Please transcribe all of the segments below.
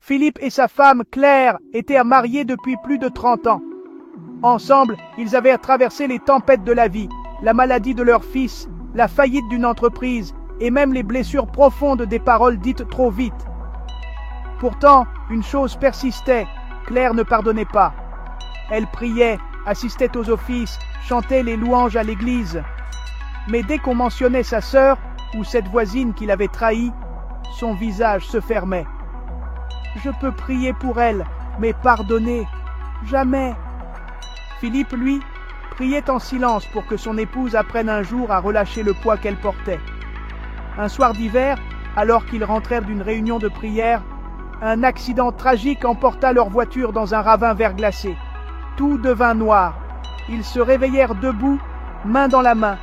Philippe et sa femme, Claire, étaient mariés depuis plus de 30 ans. Ensemble, ils avaient traversé les tempêtes de la vie, la maladie de leur fils, la faillite d'une entreprise et même les blessures profondes des paroles dites trop vite. Pourtant, une chose persistait, Claire ne pardonnait pas. Elle priait, assistait aux offices, chantait les louanges à l'église. Mais dès qu'on mentionnait sa sœur ou cette voisine qui l'avait trahie, son visage se fermait. Je peux prier pour elle, mais pardonner, jamais. Philippe, lui, priait en silence pour que son épouse apprenne un jour à relâcher le poids qu'elle portait. Un soir d'hiver, alors qu'ils rentrèrent d'une réunion de prière, un accident tragique emporta leur voiture dans un ravin verglacé. Tout devint noir. Ils se réveillèrent debout, main dans la main,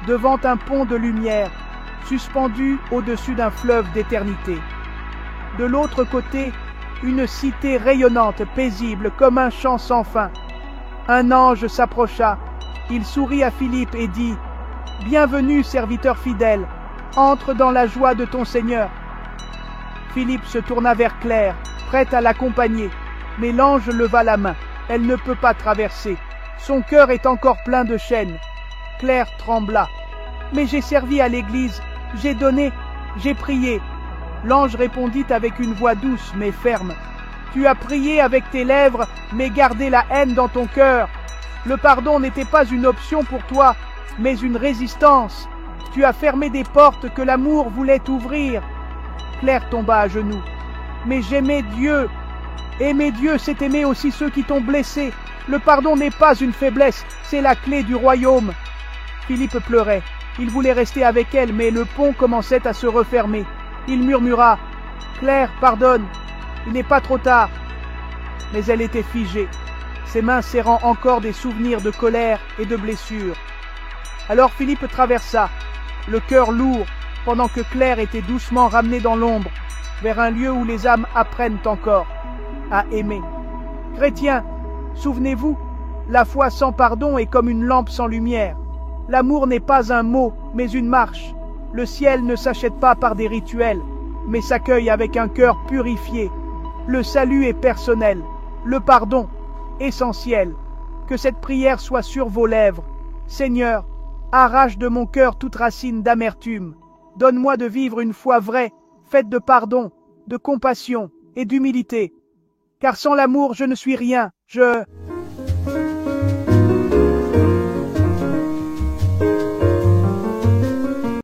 devant un pont de lumière, suspendu au-dessus d'un fleuve d'éternité. De l'autre côté, une cité rayonnante, paisible, comme un champ sans fin. Un ange s'approcha. Il sourit à Philippe et dit « Bienvenue, serviteur fidèle, entre dans la joie de ton Seigneur. » Philippe se tourna vers Claire, prête à l'accompagner, mais l'ange leva la main. Elle ne peut pas traverser. Son cœur est encore plein de chaînes. Claire trembla. « Mais j'ai servi à l'église, j'ai donné, j'ai prié. » L'ange répondit avec une voix douce mais ferme. « Tu as prié avec tes lèvres, mais gardé la haine dans ton cœur. Le pardon n'était pas une option pour toi, mais une résistance. Tu as fermé des portes que l'amour voulait ouvrir. » Claire tomba à genoux. « Mais j'aimais Dieu. Aimer Dieu, c'est aimer aussi ceux qui t'ont blessé. Le pardon n'est pas une faiblesse, c'est la clé du royaume. » Philippe pleurait. Il voulait rester avec elle, mais le pont commençait à se refermer. Il murmura « Claire, pardonne, il n'est pas trop tard. » Mais elle était figée, ses mains serrant encore des souvenirs de colère et de blessures. Alors Philippe traversa, le cœur lourd, pendant que Claire était doucement ramenée dans l'ombre, vers un lieu où les âmes apprennent encore à aimer. Chrétiens, souvenez-vous, la foi sans pardon est comme une lampe sans lumière. L'amour n'est pas un mot, mais une marche. Le ciel ne s'achète pas par des rituels, mais s'accueille avec un cœur purifié. Le salut est personnel, le pardon, essentiel. Que cette prière soit sur vos lèvres. Seigneur, arrache de mon cœur toute racine d'amertume. Donne-moi de vivre une foi vraie, faite de pardon, de compassion et d'humilité. Car sans l'amour, je ne suis rien.